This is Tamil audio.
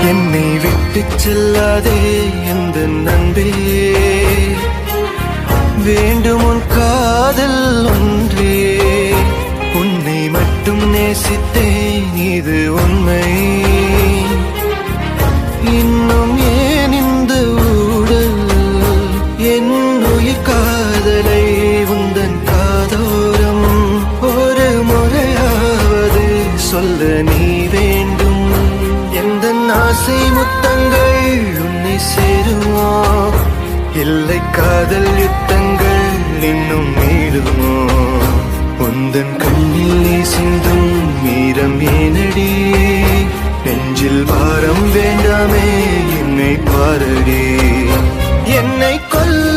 என்னை விட்டு செல்லாதே எந்த நண்பே, வேண்டும் உன் காதல் ஒன்றே. உன்னை மட்டும் நேசித்தேன், இது உண்மை. இன்னும் ஏன் இந்த ஊடல், என் உயிர் காதலை உந்தன் காதோரம் ஒரு முறையாவது சொல்ல நீ வேண்டும். எந்த ஆசை முத்தங்கள் உன்னை சேருமோ, இல்லை காதல் யுத்தங்கள் இன்னும் நீடுமோ. உந்தன் கண்ணில் நீ சிந்தும் மீரம் ஏனடி, நெஞ்சில் பாரம் வேண்டாமே என்னை பாரடி. என்னை கொல்ல